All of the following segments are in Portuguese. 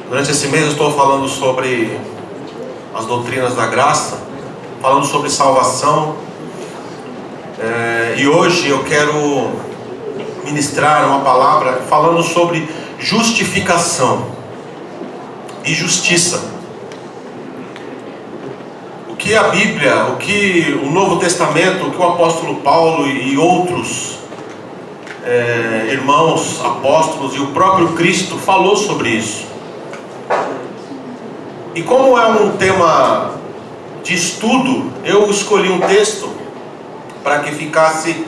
Durante esse mês eu estou falando sobre as doutrinas da graça, falando sobre salvação, e hoje eu quero ministrar uma palavra falando sobre justificação e justiça. O que a Bíblia, o que o Novo Testamento, o que o apóstolo Paulo e outros irmãos, apóstolos e o próprio Cristo falou sobre isso. E como é um tema de estudo, eu escolhi um texto para que ficasse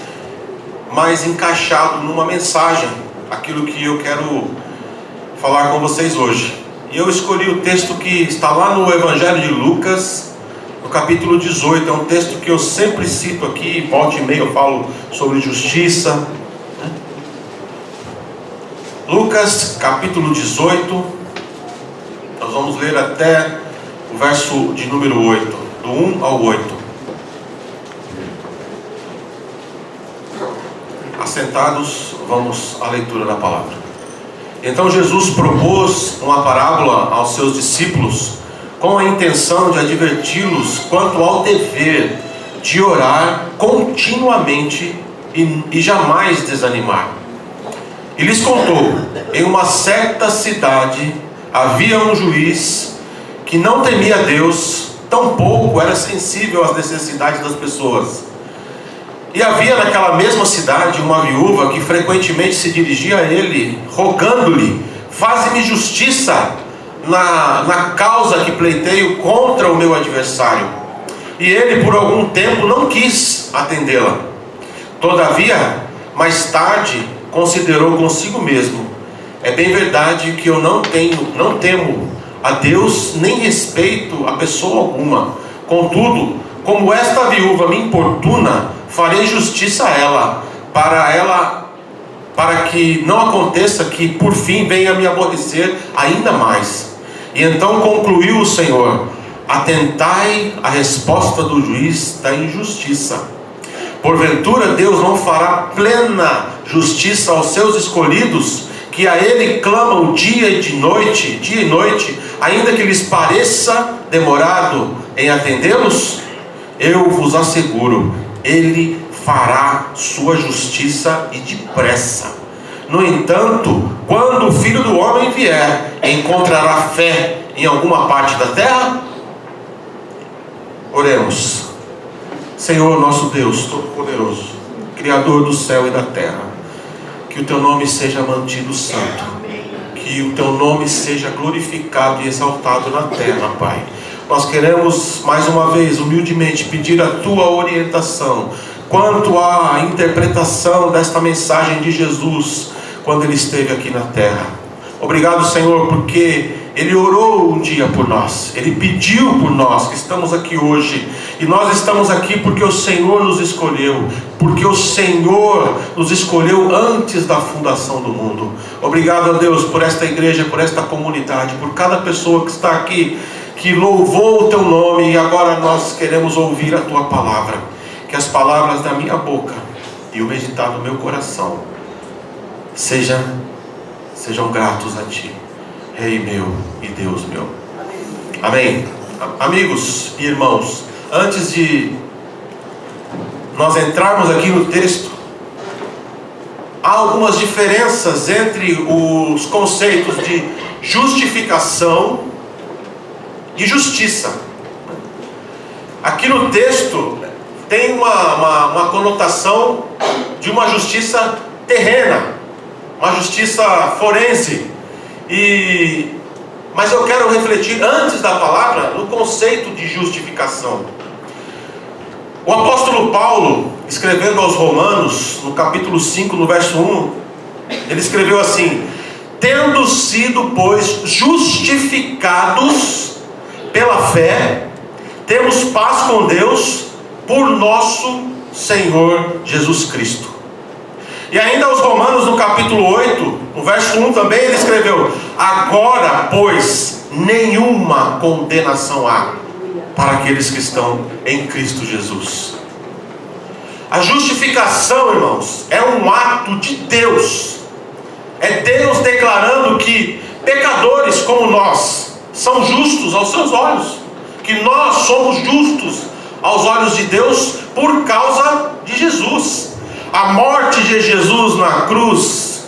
mais encaixado numa mensagem, aquilo que eu quero falar com vocês hoje. E eu escolhi o texto que está lá no Evangelho de Lucas, no capítulo 18. É um texto que eu sempre cito aqui, volta e meia eu falo sobre justiça. Lucas capítulo 18, nós vamos ler até o verso de número 8, do 1 ao 8. Assentados, vamos à leitura da palavra. Então Jesus propôs uma parábola aos seus discípulos com a intenção de adverti-los quanto ao dever de orar continuamente e jamais desanimar. E lhes contou: em uma certa cidade havia um juiz que não temia Deus, tampouco era sensível às necessidades das pessoas. E havia naquela mesma cidade uma viúva que frequentemente se dirigia a ele, rogando-lhe: faze-me justiça na causa que pleiteio contra o meu adversário. E ele por algum tempo não quis atendê-la. Todavia, mais tarde, considerou consigo mesmo: é bem verdade que eu não temo a Deus, nem respeito a pessoa alguma. Contudo, como esta viúva me importuna, farei justiça a ela, para que não aconteça que por fim venha me aborrecer ainda mais. E então concluiu o Senhor: atentai à resposta do juiz da injustiça. Porventura Deus não fará plena justiça aos seus escolhidos, que a Ele clamam dia e noite, ainda que lhes pareça demorado em atendê-los? Eu vos asseguro, Ele fará sua justiça e depressa. No entanto, quando o Filho do Homem vier, encontrará fé em alguma parte da terra? Oremos. Senhor nosso Deus Todo-Poderoso, Criador do céu e da terra, que o Teu nome seja mantido santo, que o Teu nome seja glorificado e exaltado na terra, Pai. Nós queremos mais uma vez, humildemente, pedir a Tua orientação quanto à interpretação desta mensagem de Jesus, quando Ele esteve aqui na terra. Obrigado, Senhor, porque Ele orou um dia por nós, Ele pediu por nós que estamos aqui hoje, e nós estamos aqui porque o Senhor nos escolheu, porque o Senhor nos escolheu antes da fundação do mundo. Obrigado a Deus por esta igreja, por esta comunidade, por cada pessoa que está aqui, que louvou o Teu nome, e agora nós queremos ouvir a Tua palavra. Que as palavras da minha boca e o meditar do meu coração sejam gratos a Ti, Rei meu e Deus meu. Amém. Amigos e irmãos, antes de nós entrarmos aqui no texto, há algumas diferenças entre os conceitos de justificação e justiça. Aqui no texto tem uma conotação de uma justiça terrena, uma justiça forense. Mas eu quero refletir antes da palavra no conceito de justificação. O apóstolo Paulo, escrevendo aos Romanos, no capítulo 5, no verso 1, ele escreveu assim: tendo sido, pois, justificados pela fé, temos paz com Deus por nosso Senhor Jesus Cristo. E ainda aos Romanos, no capítulo 8, no verso 1 também, ele escreveu: agora, pois, nenhuma condenação há para aqueles que estão em Cristo Jesus. A justificação, irmãos, é um ato de Deus. É Deus declarando que pecadores como nós são justos aos seus olhos, que nós somos justos aos olhos de Deus por causa de Jesus. A morte de Jesus na cruz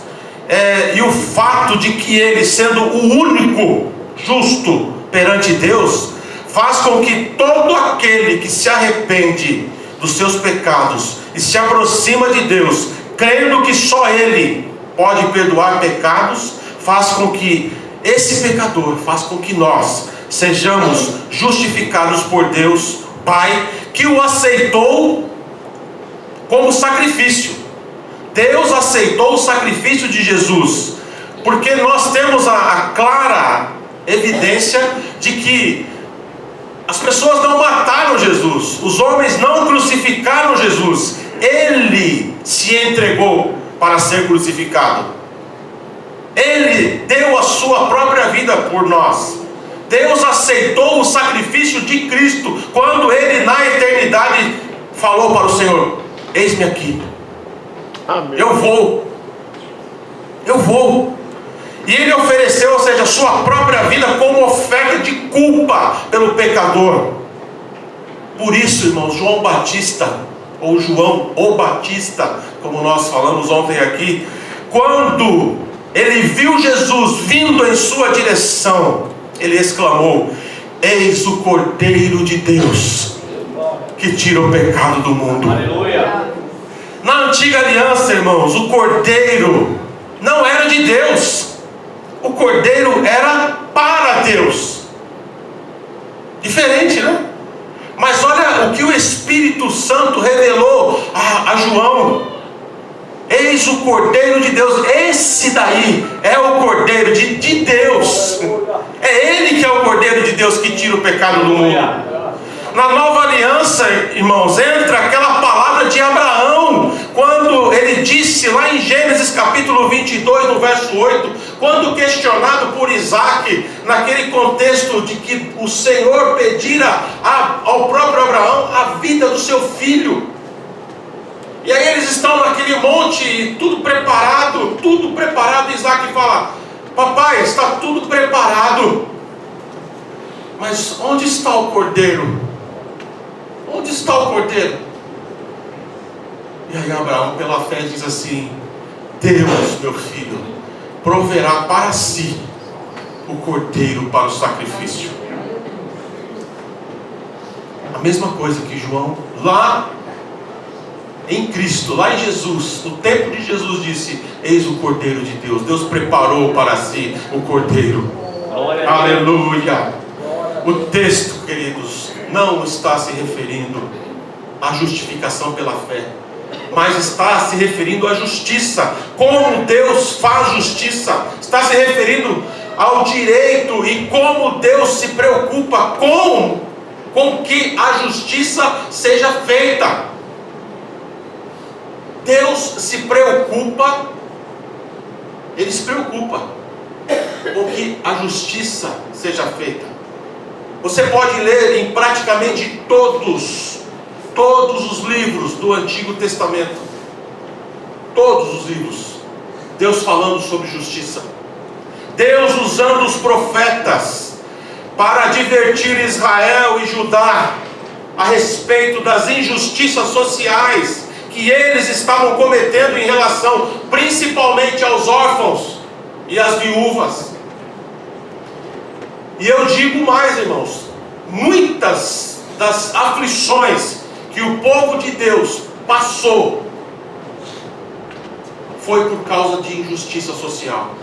e o fato de que ele, sendo o único justo perante Deus, faz com que todo aquele que se arrepende dos seus pecados e se aproxima de Deus, crendo que só Ele pode perdoar pecados, faz com que esse pecador, faz com que nós sejamos justificados por Deus Pai, que o aceitou como sacrifício. Deus aceitou o sacrifício de Jesus, porque nós temos a clara evidência de que as pessoas não mataram Jesus, os homens não crucificaram Jesus, Ele se entregou para ser crucificado, Ele deu a sua própria vida por nós. Deus aceitou o sacrifício de Cristo, quando Ele na eternidade falou para o Senhor: eis-me aqui, amém. Eu vou. E Ele ofereceu, ou seja, a sua própria vida como oferta de culpa pelo pecador. Por isso, irmãos, João Batista, ou João o Batista, como nós falamos ontem aqui, quando ele viu Jesus vindo em sua direção, ele exclamou: eis o Cordeiro de Deus, que tira o pecado do mundo. Aleluia. Na antiga aliança, irmãos, o Cordeiro não era de Deus, o Cordeiro era para Deus. Diferente, né? Mas olha o que o Espírito Santo revelou a João: eis o Cordeiro de Deus. Esse daí é o Cordeiro de Deus. É Ele que é o Cordeiro de Deus que tira o pecado do mundo. Na nova aliança, irmãos, entra aquela palavra de Abraão, quando ele disse lá em Gênesis capítulo 22, no verso 8, quando questionado por Isaac, naquele contexto de que o Senhor pedira ao próprio Abraão a vida do seu filho. E aí eles estão naquele monte, tudo preparado, Isaac fala: papai, está tudo preparado, mas onde está o cordeiro? Onde está o cordeiro? E aí Abraão, pela fé, diz assim: Deus, meu filho, proverá para si o cordeiro para o sacrifício. A mesma coisa que João, lá em Cristo, lá em Jesus, no tempo de Jesus, disse: eis o Cordeiro de Deus. Deus preparou para si o cordeiro. Glória. Aleluia. O texto, queridos, não está se referindo à justificação pela fé, mas está se referindo à justiça, como Deus faz justiça. Está se referindo ao direito e como Deus se preocupa com que a justiça seja feita. Deus se preocupa, Ele se preocupa com que a justiça seja feita. Você pode ler em praticamente todos os livros do Antigo Testamento, todos os livros, Deus falando sobre justiça, Deus usando os profetas para advertir Israel e Judá a respeito das injustiças sociais que eles estavam cometendo em relação principalmente aos órfãos e às viúvas. E eu digo mais, irmãos, muitas das aflições que o povo de Deus passou foi por causa de injustiça social,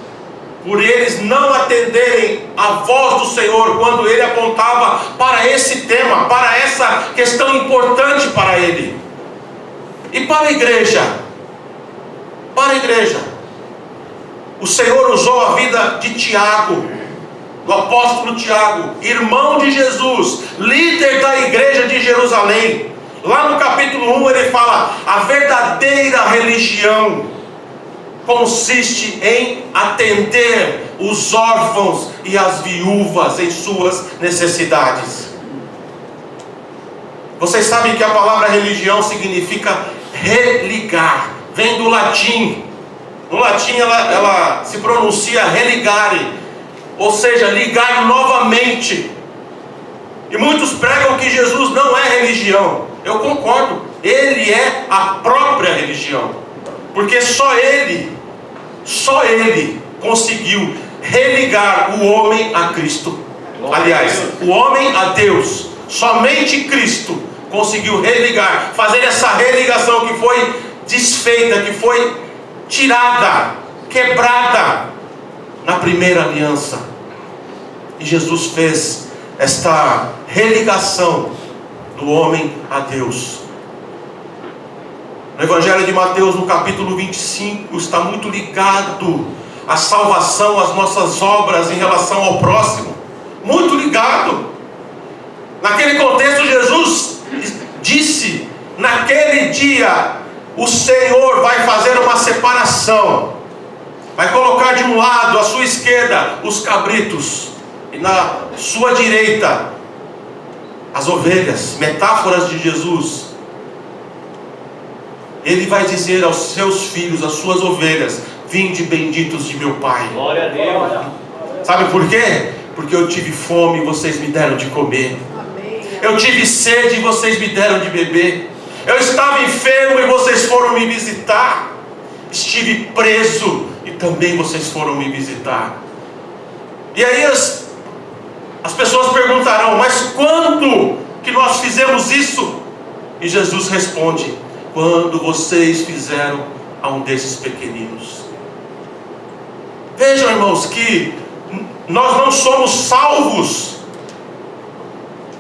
por eles não atenderem a voz do Senhor quando Ele apontava para esse tema, para essa questão importante para Ele. E para a igreja, o Senhor usou a vida de Tiago, do apóstolo Tiago, irmão de Jesus, líder da igreja de Jerusalém. Lá no capítulo 1 ele fala: a verdadeira religião consiste em atender os órfãos e as viúvas em suas necessidades. Vocês sabem que a palavra religião significa religar, vem do latim. No latim ela se pronuncia religare, ou seja, ligar novamente. E muitos pregam que Jesus não é religião. Eu concordo, Ele é a própria religião, porque só Ele conseguiu religar o homem a Cristo. Aliás, o homem a Deus. Somente Cristo conseguiu religar, fazer essa religação que foi desfeita, que foi tirada, quebrada na primeira aliança. E Jesus fez esta religação do homem a Deus. No Evangelho de Mateus, no capítulo 25, está muito ligado à salvação, às nossas obras em relação ao próximo. Muito ligado. Naquele contexto, Jesus disse: naquele dia o Senhor vai fazer uma separação, vai colocar de um lado, à sua esquerda, os cabritos, e na sua direita as ovelhas. Metáforas de Jesus. Ele vai dizer aos seus filhos, às suas ovelhas: vinde benditos de meu Pai. Glória a Deus. Sabe por quê? Porque eu tive fome e vocês me deram de comer. Eu tive sede e vocês me deram de beber. Eu estava enfermo e vocês foram me visitar. Estive preso e também vocês foram me visitar. E aí as pessoas perguntarão: mas quando que nós fizemos isso? E Jesus responde: quando vocês fizeram a um desses pequeninos. Vejam, irmãos, que nós não somos salvos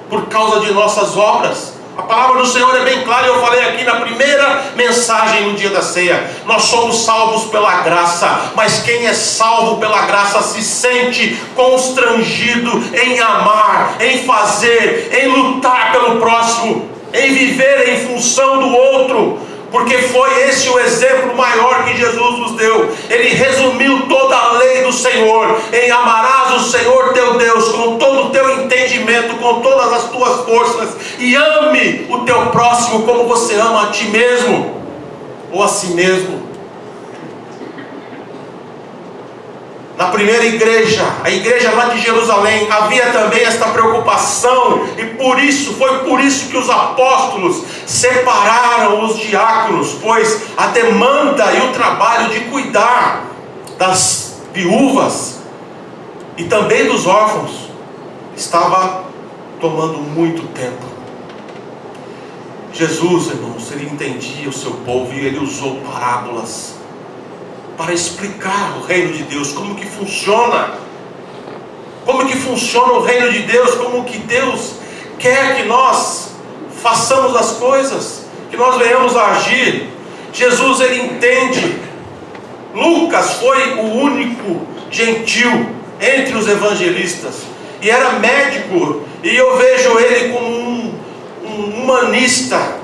por causa de nossas obras. A palavra do Senhor é bem clara, eu falei aqui na primeira mensagem no dia da ceia. Nós somos salvos pela graça, mas quem é salvo pela graça se sente constrangido em amar, em fazer, em lutar pelo próximo, em viver em função do outro, porque foi esse o exemplo maior que Jesus nos deu. Ele resumiu toda a lei do Senhor em: amarás o Senhor teu Deus com todo o teu entendimento, com todas as tuas forças, e ame o teu próximo como você ama a ti mesmo, ou a si mesmo. Na primeira igreja, a igreja lá de Jerusalém, havia também esta preocupação, e foi por isso que os apóstolos separaram os diáconos, pois a demanda e o trabalho de cuidar das viúvas e também dos órfãos estava tomando muito tempo. Jesus, irmãos, ele entendia o seu povo e ele usou parábolas para explicar o reino de Deus, como que funciona o reino de Deus, como que Deus quer que nós façamos as coisas, que nós venhamos a agir. Jesus, ele entende. Lucas foi o único gentil entre os evangelistas, e era médico, e eu vejo ele como um humanista.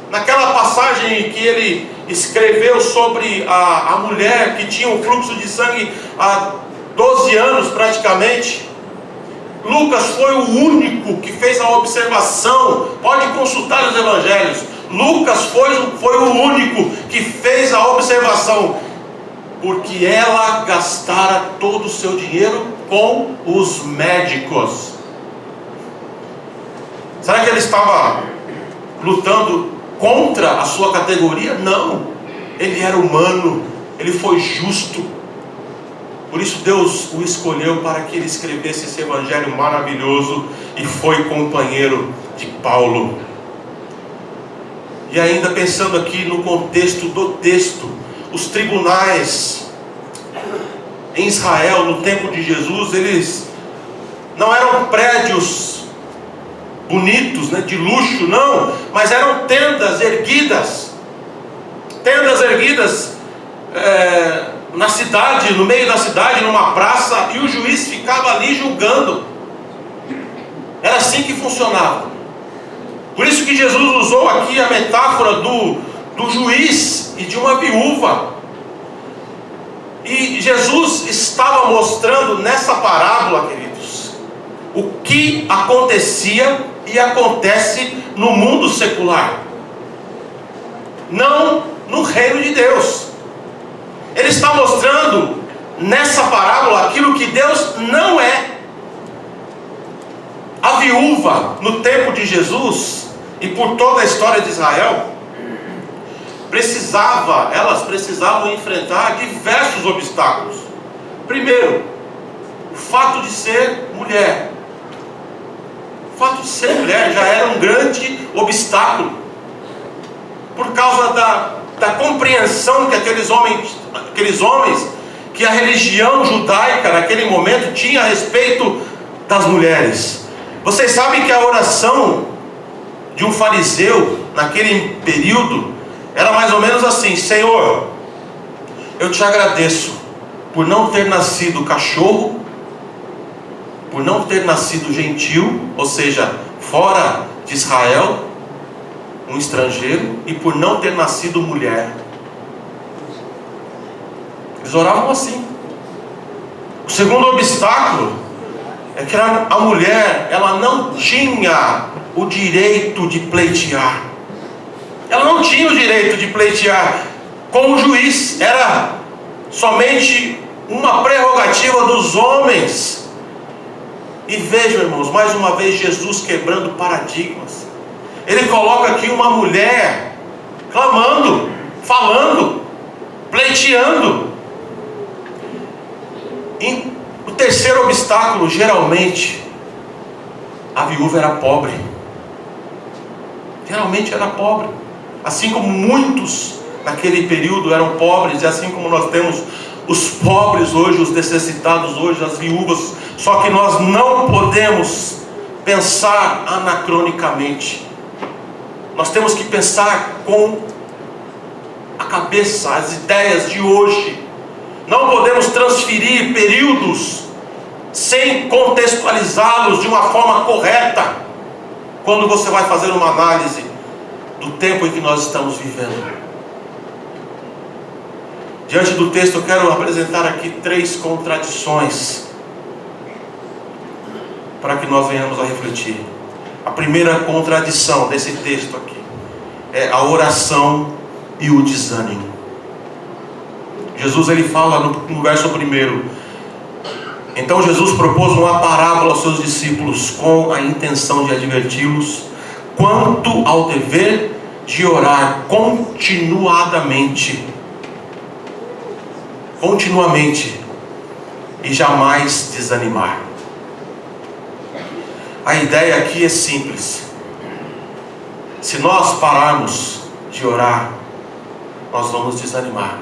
Naquela passagem que ele escreveu sobre a mulher que tinha um fluxo de sangue há 12 anos praticamente, Lucas foi o único que fez a observação. Pode consultar os evangelhos. Lucas foi o único que fez a observação, porque ela gastara todo o seu dinheiro com os médicos. Será que ele estava lutando contra a sua categoria? Não, ele era humano, ele foi justo. Por isso Deus o escolheu para que ele escrevesse esse evangelho maravilhoso, e foi companheiro de Paulo. E ainda pensando aqui no contexto do texto, os tribunais em Israel no tempo de Jesus, eles não eram prédios bonitos, de luxo, não, mas eram tendas erguidas na cidade, no meio da cidade, numa praça, e o juiz ficava ali julgando. Era assim que funcionava. Por isso que Jesus usou aqui a metáfora do juiz e de uma viúva. E Jesus estava mostrando nessa parábola, queridos, o que acontecia e acontece no mundo secular, não no reino de Deus. Ele está mostrando nessa parábola aquilo que Deus não é. A viúva, no tempo de Jesus e por toda a história de Israel, elas precisavam enfrentar diversos obstáculos. Primeiro, o fato de ser mulher. O fato de ser mulher já era um grande obstáculo, por causa da compreensão que aqueles homens, que a religião judaica naquele momento tinha a respeito das mulheres. Vocês sabem que a oração de um fariseu naquele período era mais ou menos assim: Senhor, eu te agradeço por não ter nascido cachorro, por não ter nascido gentil, ou seja, fora de Israel, um estrangeiro, e por não ter nascido mulher. Eles oravam assim. O segundo obstáculo é que a mulher, ela não tinha o direito de pleitear. Ela não tinha o direito de pleitear com o juiz. Era somente uma prerrogativa dos homens. E vejam, irmãos, mais uma vez Jesus quebrando paradigmas. Ele coloca aqui uma mulher clamando, falando, pleiteando. E o terceiro obstáculo, geralmente, a viúva era pobre. Geralmente era pobre. Assim como muitos naquele período eram pobres, e assim como nós temos os pobres hoje, os necessitados hoje, as viúvas. Só que nós não podemos pensar anacronicamente. Nós temos que pensar com a cabeça, as ideias de hoje. Não podemos transferir períodos sem contextualizá-los de uma forma correta, quando você vai fazer uma análise do tempo em que nós estamos vivendo. Diante do texto, eu quero apresentar aqui 3 contradições para que nós venhamos a refletir. A primeira contradição desse texto aqui é a oração e o desânimo. Jesus, ele fala no verso 1: então Jesus propôs uma parábola aos seus discípulos com a intenção de adverti-los quanto ao dever de orar continuamente e jamais desanimar. A ideia aqui é simples: se nós pararmos de orar, nós vamos desanimar.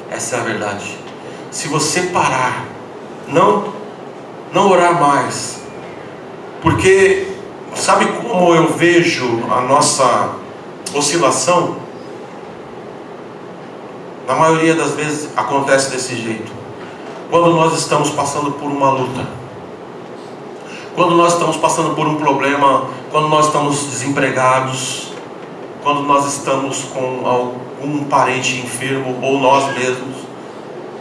Essa é a verdade. Se você parar, não orar mais, porque sabe como eu vejo a nossa oscilação? Na maioria das vezes acontece desse jeito. Quando nós estamos passando por uma luta, quando nós estamos passando por um problema, quando nós estamos desempregados, quando nós estamos com algum parente enfermo, ou nós mesmos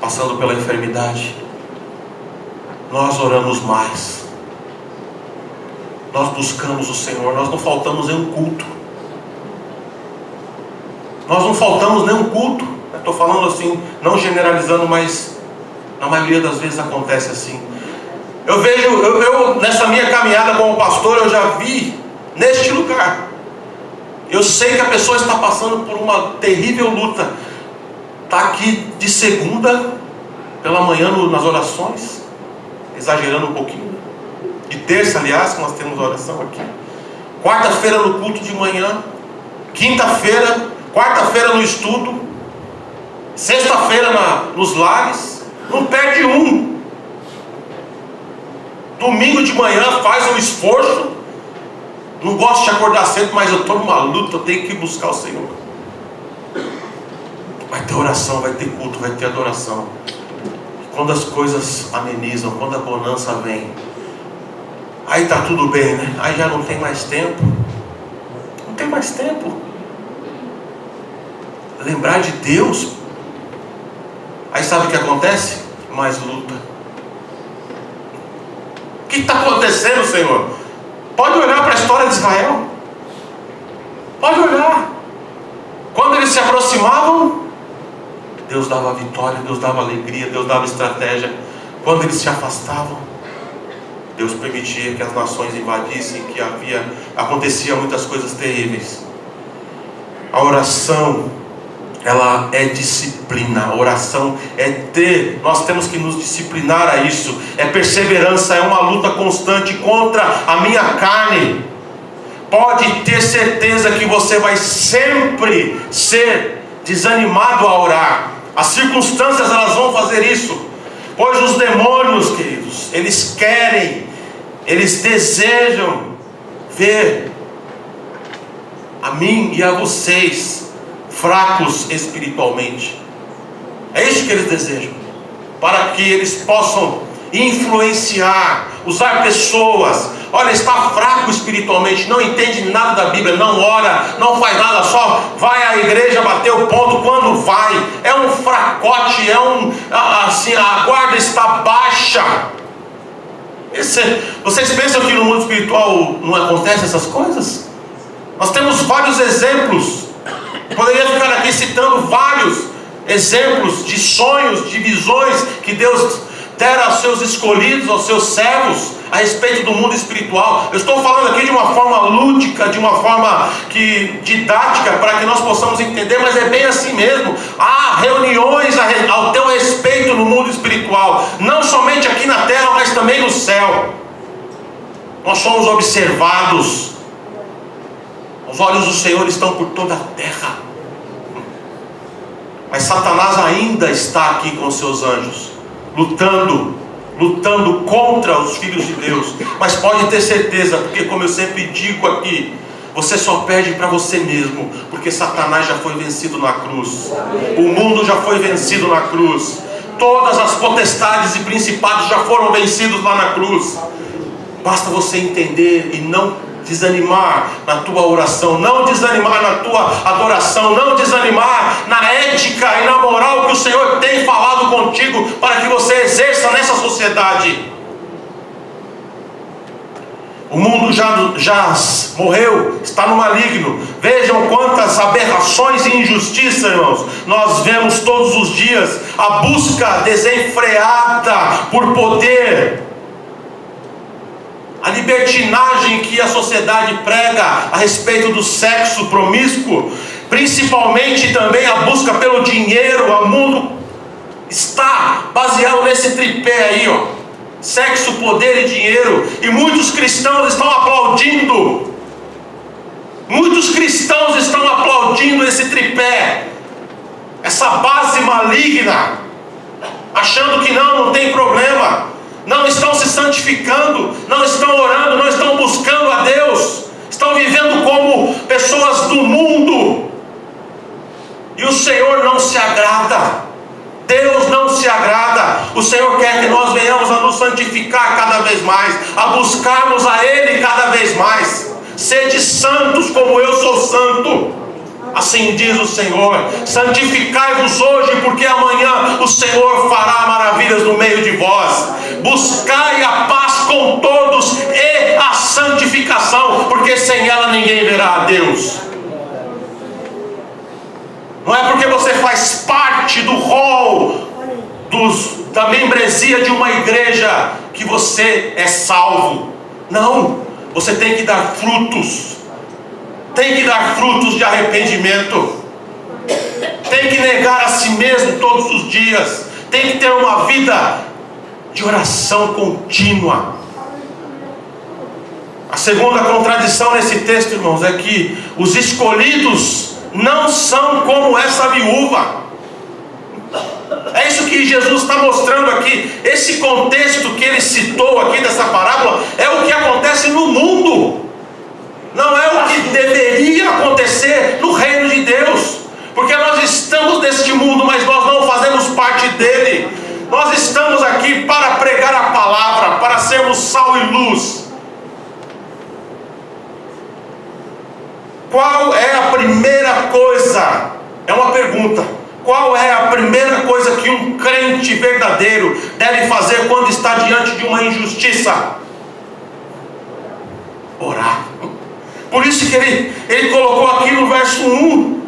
passando pela enfermidade, nós oramos mais, nós buscamos o Senhor, nós não faltamos nenhum culto. Nós não faltamos nenhum culto. Estou falando assim, não generalizando, mas na maioria das vezes acontece assim. Eu vejo, eu nessa minha caminhada como pastor, eu já vi neste lugar. Eu sei que a pessoa está passando por uma terrível luta. Está aqui de segunda pela manhã nas orações, exagerando um pouquinho. De terça, aliás, que nós temos oração aqui. Quarta-feira no culto de manhã. Quinta-feira, quarta-feira no estudo. Sexta-feira nos lares. Não perde um. Domingo de manhã faz um esforço. Não gosto de acordar cedo, mas eu estou numa luta, eu tenho que buscar o Senhor. Vai ter oração, vai ter culto, vai ter adoração. Quando as coisas amenizam, quando a bonança vem, aí está tudo bem, né? Aí já não tem mais tempo. Não tem mais tempo. Lembrar de Deus. Aí sabe o que acontece? Mais luta. O que está acontecendo, Senhor? Pode olhar para a história de Israel. Pode olhar. Quando eles se aproximavam Deus dava vitória, Deus dava alegria, Deus dava estratégia. Quando eles se afastavam, Deus permitia que as nações invadissem, que acontecia muitas coisas terríveis. A oração, ela é disciplina. A oração nós temos que nos disciplinar a isso. É perseverança, é uma luta constante contra a minha carne. Pode ter certeza que você vai sempre ser desanimado a orar. As circunstâncias, elas vão fazer isso. Pois os demônios, queridos, eles querem, eles desejam ver a mim e a vocês fracos espiritualmente. É isso que eles desejam, para que eles possam influenciar, usar pessoas. Olha, está fraco espiritualmente, não entende nada da Bíblia, não ora, não faz nada, só vai à igreja bater o ponto quando vai. É um fracote, assim, a guarda está baixa. Vocês pensam que no mundo espiritual não acontecem essas coisas? Nós temos vários exemplos. Poderia ficar aqui citando vários exemplos de sonhos, de visões que Deus dera aos seus escolhidos, aos seus servos, a respeito do mundo espiritual. Eu estou falando aqui de uma forma lúdica, de uma forma didática, para que nós possamos entender, mas é bem assim mesmo. Há reuniões ao teu respeito no mundo espiritual, não somente aqui na terra, mas também no céu. Nós somos observados. Os olhos do Senhor estão por toda a terra. Mas Satanás ainda está aqui com seus anjos, lutando contra os filhos de Deus. Mas pode ter certeza, porque como eu sempre digo aqui, você só perde para você mesmo, porque Satanás já foi vencido na cruz. O mundo já foi vencido na cruz. Todas as potestades e principados já foram vencidos lá na cruz. Basta você entender e não desanimar na tua oração, não desanimar na tua adoração, não desanimar na ética e na moral que o Senhor tem falado contigo para que você exerça nessa sociedade. O mundo já morreu, está no maligno. Vejam quantas aberrações e injustiças, irmãos, nós vemos todos os dias. A busca desenfreada por poder, a libertinagem que a sociedade prega a respeito do sexo promíscuo, principalmente também a busca pelo dinheiro. O mundo está baseado nesse tripé aí, ó: sexo, poder e dinheiro. E muitos cristãos estão aplaudindo. Muitos cristãos estão aplaudindo esse tripé, essa base maligna, achando que não tem problema. Não estão se santificando, não estão orando, não estão buscando a Deus, estão vivendo como pessoas do mundo. E o Senhor não se agrada. Deus não se agrada. O Senhor quer que nós venhamos a nos santificar cada vez mais, a buscarmos a Ele cada vez mais. Sede santos como eu sou santo. Assim diz o Senhor: santificai-vos hoje, porque amanhã o Senhor fará maravilhas no meio de vós. Buscai a paz com todos e a santificação, porque sem ela ninguém verá a Deus. Não é porque você faz parte do rol da membresia de uma igreja que você é salvo. Não, você tem que dar frutos. Tem que dar frutos de arrependimento. Tem que negar a si mesmo todos os dias. Tem que ter uma vida de oração contínua. A segunda contradição nesse texto, irmãos, é que os escolhidos não são como essa viúva. É isso que Jesus está mostrando aqui. Esse contexto que ele citou aqui dessa parábola é o que acontece no mundo. Não é o que deveria acontecer no reino de Deus. Porque nós estamos neste mundo, mas nós não fazemos parte dele. Nós estamos aqui para pregar a palavra, para sermos sal e luz. Qual é a primeira coisa? É uma pergunta. Qual é a primeira coisa que um crente verdadeiro deve fazer quando está diante de uma injustiça? Orar. Por isso que ele colocou aqui no verso 1,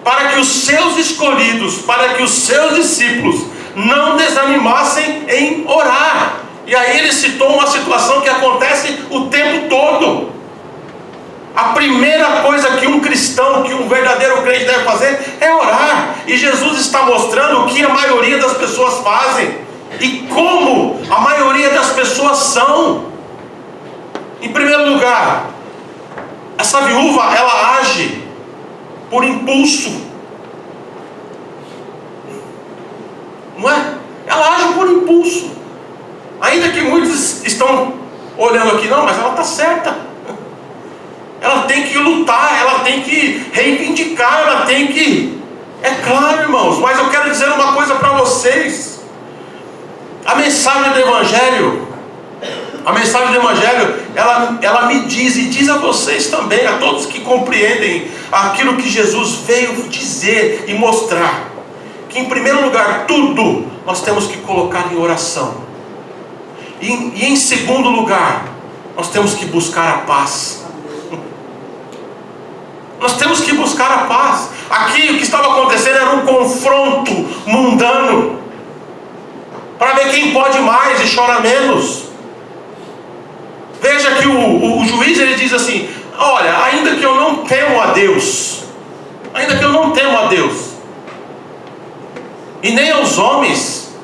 para que os seus escolhidos, para que os seus discípulos não desanimassem em orar. E aí ele citou uma situação que acontece o tempo todo. A primeira coisa que um cristão, que um verdadeiro crente deve fazer é orar. E Jesus está mostrando o que a maioria das pessoas fazem e como a maioria das pessoas são. Em primeiro lugar, essa viúva, ela age por impulso. Não é? Ela age por impulso. Ainda que muitos estão olhando aqui, não, mas ela está certa. Ela tem que lutar, ela tem que reivindicar, ela tem que... É claro, irmãos, mas eu quero dizer uma coisa para vocês. A mensagem do Evangelho, ela me diz, e diz a vocês também, a todos que compreendem aquilo que Jesus veio dizer e mostrar, que em primeiro lugar, tudo nós temos que colocar em oração. E em segundo lugar, nós temos que buscar a paz. Nós temos que buscar a paz. Aqui o que estava acontecendo era um confronto mundano, para ver quem pode mais e chora menos. Veja que o juiz, ele diz assim: olha, ainda que eu não temo a Deus, e nem aos homens,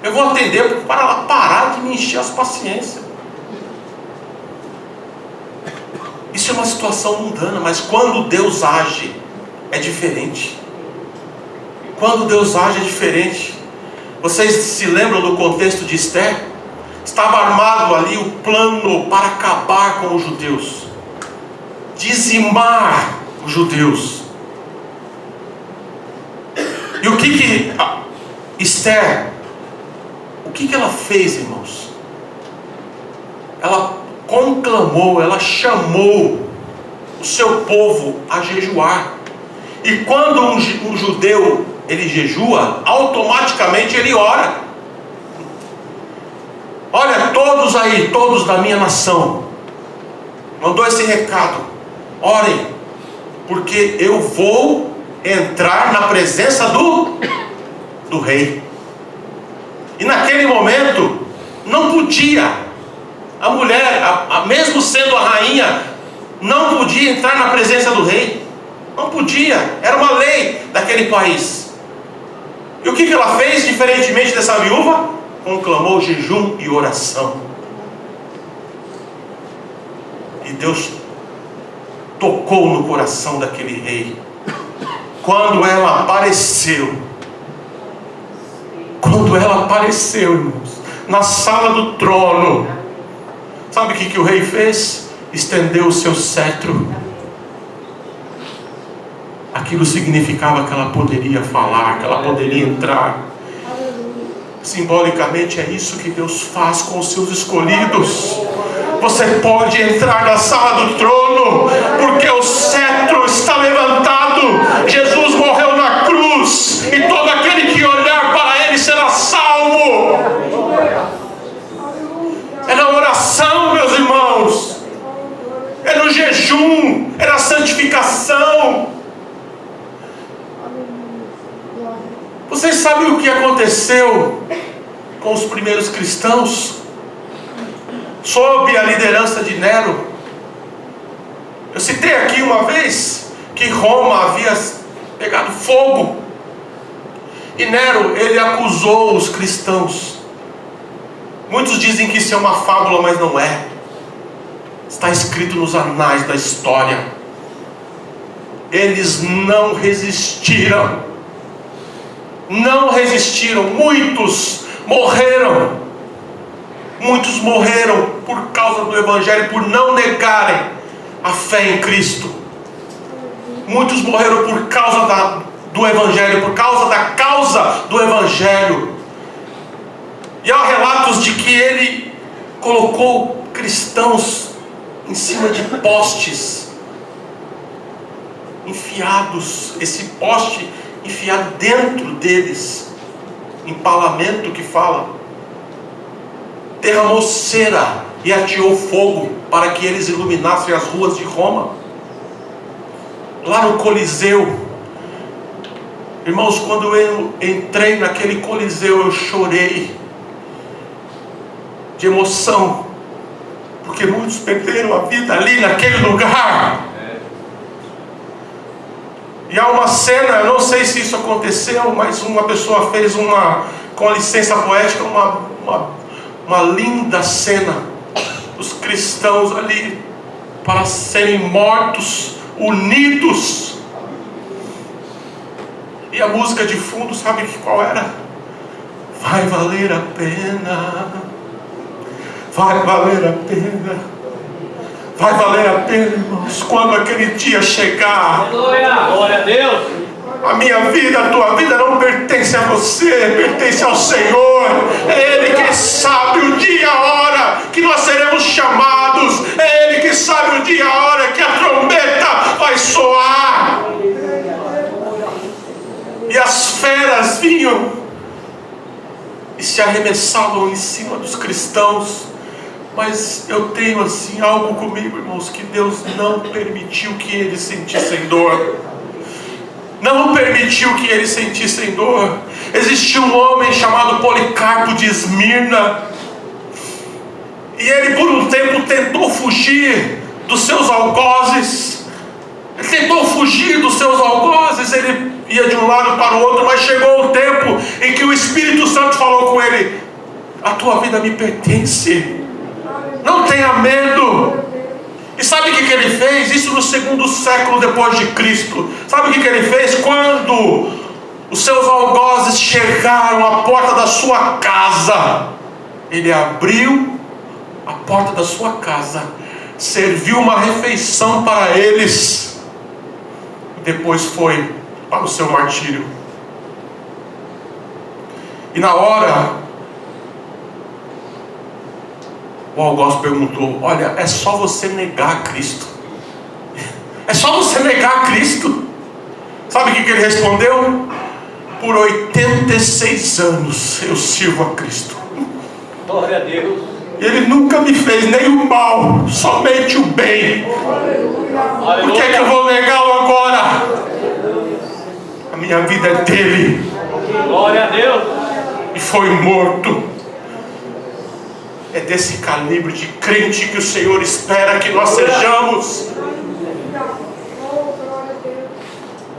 eu vou atender para ela parar de me encher as paciências. Isso é uma situação mundana, mas quando Deus age, é diferente. Quando Deus age, é diferente. Vocês se lembram do contexto de Esther? Estava armado ali o plano para acabar com os judeus, dizimar os judeus. E o que Esther, o que ela fez, irmãos? Ela conclamou, ela chamou o seu povo a jejuar. E quando um judeu ele jejua, automaticamente ele ora. Olha, todos aí, todos da minha nação, mandou esse recado: orem, porque eu vou entrar na presença do rei. E naquele momento não podia, a mulher, mesmo sendo a rainha, não podia entrar na presença do rei. Não podia, era uma lei daquele país. E o que ela fez, diferentemente dessa viúva? Conclamou jejum e oração. E Deus tocou no coração daquele rei. Quando ela apareceu, irmãos, na sala do trono, sabe o que o rei fez? Estendeu o seu cetro. Aquilo significava que ela poderia falar, que ela poderia entrar. Simbolicamente é isso que Deus faz com os seus escolhidos. Você pode entrar na sala do trono, porque o cetro está levantado. Jesus morreu na cruz, e todo aquele que olhar para ele será salvo. É na oração, meus irmãos, é no jejum, é na santificação. Vocês sabem o que aconteceu com os primeiros cristãos sob a liderança de Nero? Eu citei aqui uma vez que Roma havia pegado fogo, e Nero, ele acusou os cristãos. Muitos dizem que isso é uma fábula, mas não é. Está escrito nos anais da história. Eles não resistiram. Muitos morreram. Muitos morreram por causa do Evangelho, por não negarem a fé em Cristo. Muitos morreram por causa do Evangelho, por causa da causa do Evangelho. E há relatos de que ele colocou cristãos em cima de postes enfiados, esse poste enfiado dentro deles, empalamento que fala. Derramou cera e ateou fogo para que eles iluminassem as ruas de Roma. Lá no Coliseu, Irmãos, quando eu entrei naquele coliseu, eu chorei de emoção, porque muitos perderam a vida ali naquele lugar. E há uma cena, eu não sei se isso aconteceu, mas uma pessoa fez com licença poética, uma linda cena dos cristãos ali para serem mortos, unidos. E a música de fundo, sabe qual era? Vai valer a pena, vai valer a pena. Vai valer a pena, irmãos, quando aquele dia chegar. Glória a Deus. A minha vida, a tua vida não pertence a você, pertence ao Senhor. É Ele que sabe o dia e a hora que nós seremos chamados. É Ele que sabe o dia e a hora que a trombeta vai soar. E as feras vinham e se arremessavam em cima dos cristãos. Mas eu tenho assim algo comigo, irmãos, que Deus não permitiu que eles sentissem dor. Não permitiu que eles sentissem dor. Existia um homem chamado Policarpo de Esmirna, e ele por um tempo tentou fugir dos seus algozes. Ele tentou fugir dos seus algozes. Ele ia de um lado para o outro, mas chegou um tempo em que o Espírito Santo falou com ele: a tua vida me pertence, não tenha medo. E sabe o que ele fez? Isso no 2º século depois de Cristo. Sabe o que ele fez? Quando os seus algozes chegaram à porta da sua casa, ele abriu a porta da sua casa, serviu uma refeição para eles, e depois foi para o seu martírio. E na hora, o algoz perguntou: olha, é só você negar Cristo? É só você negar Cristo? Sabe o que ele respondeu? Por 86 anos eu sirvo a Cristo. Glória a Deus. Ele nunca me fez nenhum mal, somente o bem. Por que eu vou negá-lo agora? A minha vida é dele. Glória a Deus. E foi morto. É desse calibre de crente que o Senhor espera que nós sejamos.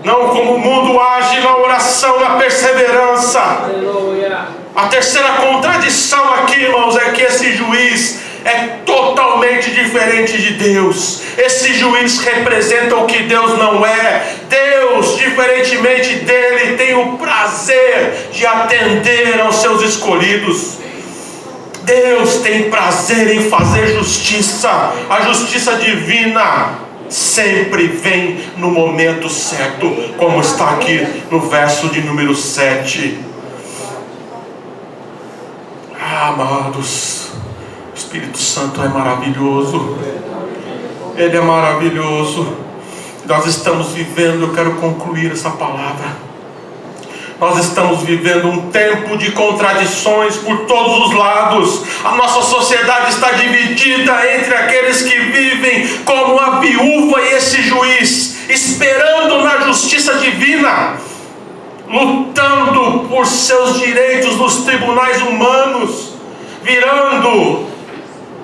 Não como o mundo age na oração, na perseverança. A terceira contradição aqui, irmãos, é que esse juiz é totalmente diferente de Deus. Esse juiz representa o que Deus não é. Deus, diferentemente dele, tem o prazer de atender aos seus escolhidos. Deus tem prazer em fazer justiça. A justiça divina sempre vem no momento certo, como está aqui no verso de número 7. Amados, o Espírito Santo é maravilhoso. Ele é maravilhoso. Nós estamos vivendo, eu quero concluir essa palavra. Nós estamos vivendo um tempo de contradições por todos os lados. A nossa sociedade está dividida entre aqueles que vivem como a viúva e esse juiz, esperando na justiça divina, lutando por seus direitos nos tribunais humanos, virando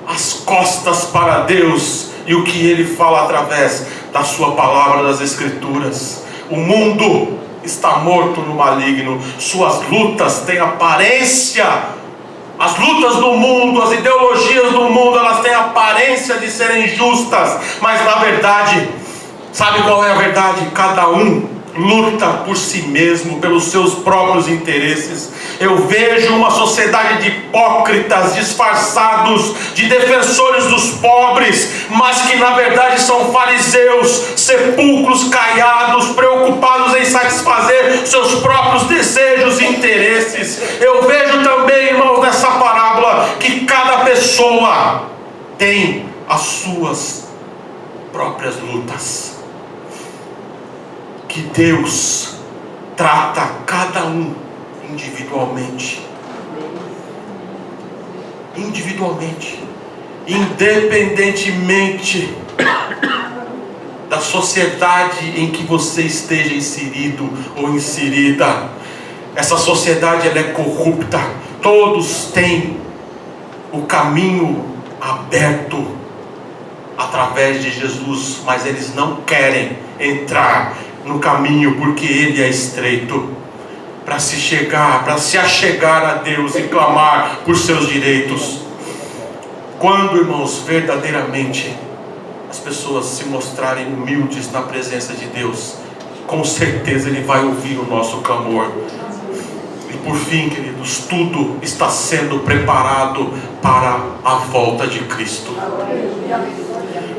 as costas para Deus e o que Ele fala através da sua palavra, das Escrituras. O mundo está morto no maligno. Suas lutas têm aparência, as lutas do mundo, as ideologias do mundo, elas têm aparência de serem justas, mas na verdade, sabe qual é a verdade? Cada um luta por si mesmo, pelos seus próprios interesses. Eu vejo uma sociedade de hipócritas, disfarçados de defensores dos pobres, mas que na verdade são fariseus, sepulcros caiados, preocupados em satisfazer seus próprios desejos e interesses. Eu vejo também, irmãos, nessa parábola, que cada pessoa tem as suas próprias lutas, que Deus trata cada um individualmente, independentemente da sociedade em que você esteja inserido ou inserida. Essa sociedade, ela é corrupta. Todos têm o caminho aberto através de Jesus, mas eles não querem entrar no caminho, porque ele é estreito, para se achegar a Deus e clamar por seus direitos. Quando, irmãos, verdadeiramente as pessoas se mostrarem humildes na presença de Deus, com certeza Ele vai ouvir o nosso clamor. E por fim, queridos, tudo está sendo preparado para a volta de Cristo.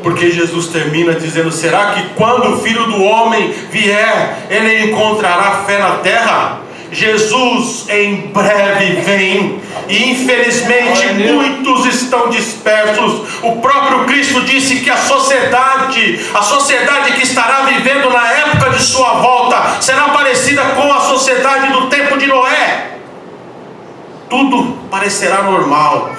Porque Jesus termina dizendo: será que quando o Filho do Homem vier, Ele encontrará fé na terra? Jesus em breve vem, e infelizmente muitos estão dispersos. O próprio Cristo disse que a sociedade que estará vivendo na época de sua volta será parecida com a sociedade do tempo de Noé. Tudo parecerá normal: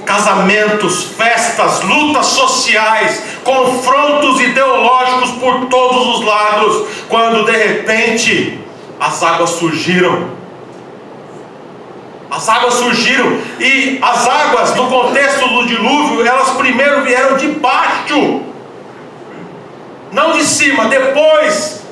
casamentos, festas, lutas sociais, confrontos ideológicos por todos os lados, quando de repente as águas surgiram. As águas surgiram, e as águas, no contexto do dilúvio, elas primeiro vieram de baixo, não de cima. Depois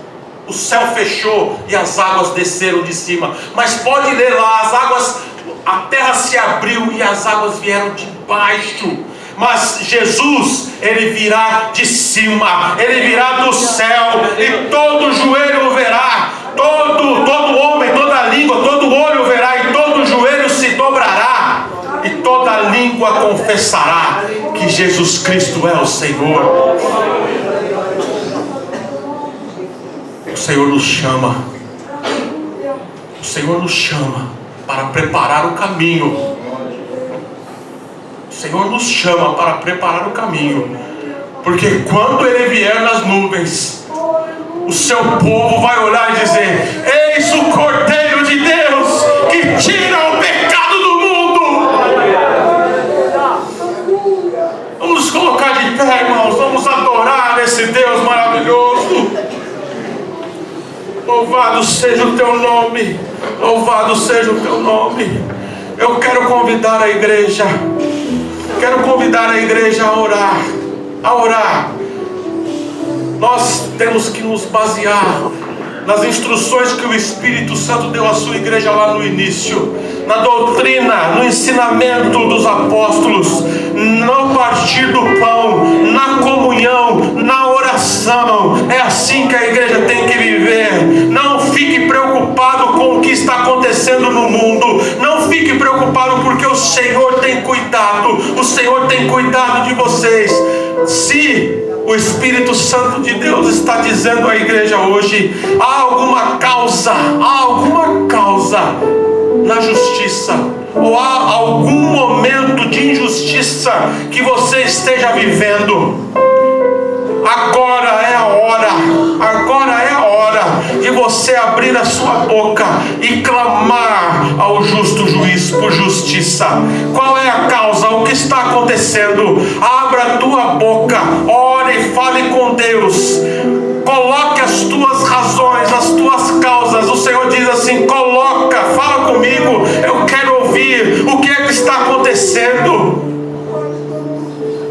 o céu fechou e as águas desceram de cima. Mas pode ler lá, as águas, a terra se abriu e as águas vieram de baixo. Mas Jesus, Ele virá de cima, Ele virá do céu, e todo joelho o verá, todo homem, toda língua, todo olho verá, e todo joelho se dobrará, e toda língua confessará que Jesus Cristo é o Senhor. O Senhor nos chama, o Senhor nos chama para preparar o caminho. O Senhor nos chama para preparar o caminho, porque quando Ele vier nas nuvens, o seu povo vai olhar e dizer: eis o Cordeiro de Deus que tira o pecado do mundo. Vamos nos colocar de pé, irmãos, vamos adorar esse Deus maravilhoso. Louvado seja o teu nome, louvado seja o teu nome. Eu quero convidar a igreja, a orar. Nós temos que nos basear nas instruções que o Espírito Santo deu à sua igreja lá no início, na doutrina, no ensinamento dos apóstolos, no partir do pão, na comunhão, na oração. É assim que a igreja tem que viver. Não fique preocupado com o que está acontecendo no mundo, não fique preocupado, porque o Senhor tem cuidado, o Senhor tem cuidado de vocês. Se o Espírito Santo de Deus está dizendo à igreja hoje: há alguma causa na justiça, ou há algum momento de injustiça que você esteja vivendo, agora é a hora de você abrir a sua boca e clamar ao justo juiz por justiça. Qual é a causa? O que está acontecendo? Abra a tua boca, ore e fale com Deus, coloque as tuas razões, as tuas causas. O Senhor diz assim: coloca, fala comigo, eu quero ouvir o que é que está acontecendo.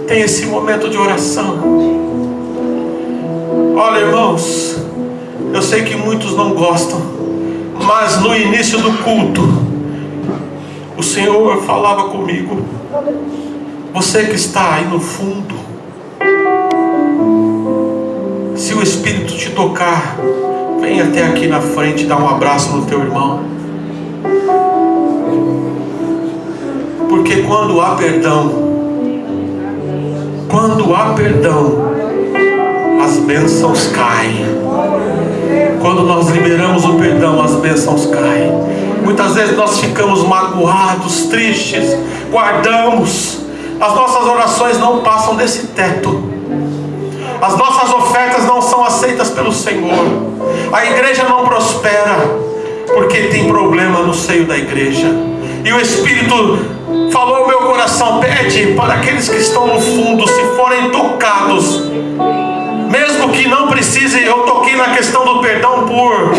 Tem esse momento de oração. Olha, irmãos, eu sei que muitos não gostam, mas no início do culto, o Senhor falava comigo: você que está aí no fundo, se o Espírito te tocar, vem até aqui na frente, dá um abraço no teu irmão. Porque quando há perdão, as bênçãos caem. Quando nós liberamos o perdão, as bênçãos caem. Muitas vezes nós ficamos magoados, tristes, guardamos. As nossas orações não passam desse teto. As nossas ofertas não são aceitas pelo Senhor. A igreja não prospera porque tem problema no seio da igreja. E o Espírito falou ao meu coração: pede para aqueles que estão no fundo, se forem tocados, mesmo que não precise, eu toquei na questão do perdão por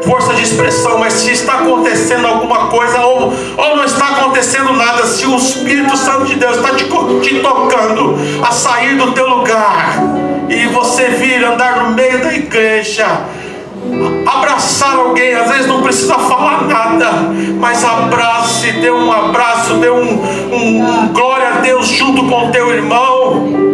força de expressão, mas se está acontecendo alguma coisa ou não está acontecendo nada, se o Espírito Santo de Deus está te tocando a sair do teu lugar e você vir andar no meio da igreja, abraçar alguém, às vezes não precisa falar nada, mas abrace, dê um abraço, dê um glória a Deus junto com o teu irmão.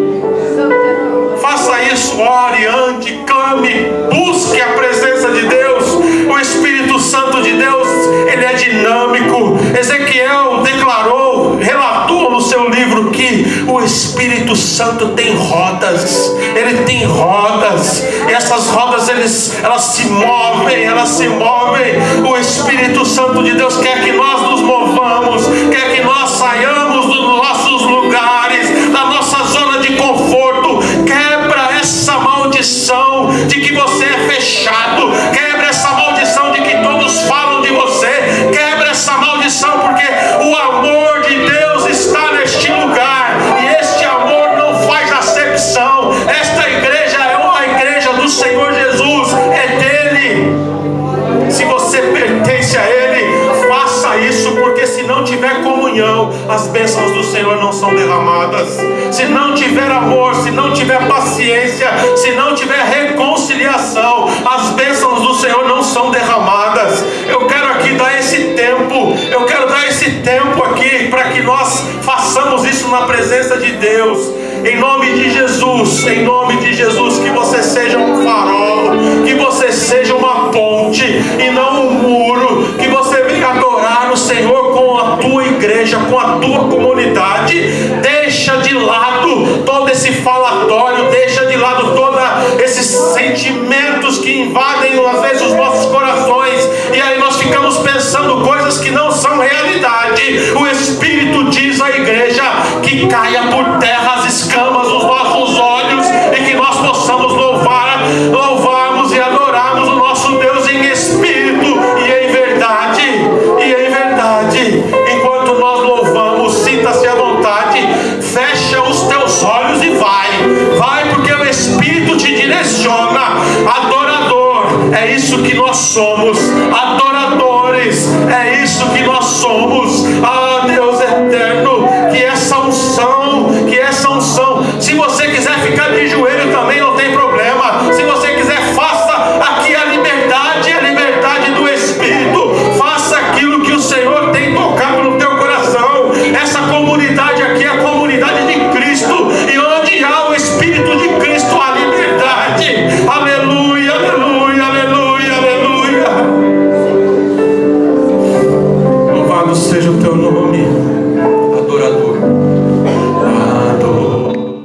Faça isso, ore, ande, clame, busque a presença de Deus. O Espírito Santo de Deus, ele é dinâmico. Ezequiel declarou, relatou no seu livro que o Espírito Santo tem rodas. Ele tem rodas. E essas rodas, elas se movem. O Espírito Santo de Deus quer que nós nos movamos, quer que nós saiamos dos nossos lugares, da nossa zona de conforto. Quebra essa maldição de que você é fechado. Quebra essa maldição de que todos falam de você. Quebra essa maldição, porque o amor de Deus está neste lugar. E este amor não faz acepção. Esta igreja é uma igreja do Senhor Jesus. É dele. Se você pertence a Ele, faça isso, porque se não tiver comunhão, as bênçãos do Senhor não são derramadas. Se não tiver amor, se não tiver paciência, se não tiver reconciliação, as bênçãos do Senhor não são derramadas. Eu quero aqui dar esse tempo aqui para que nós façamos isso na presença de Deus. Em nome de Jesus, que você seja um farol, que você seja uma ponte e não um muro, que você venha adorar o Senhor com a tua igreja, com a tua comunidade. Deixa de lado todo esse falatório, deixa de lado todos esses sentimentos que invadem às vezes os nossos corações, e aí nós ficamos pensando coisas que não são realidade. O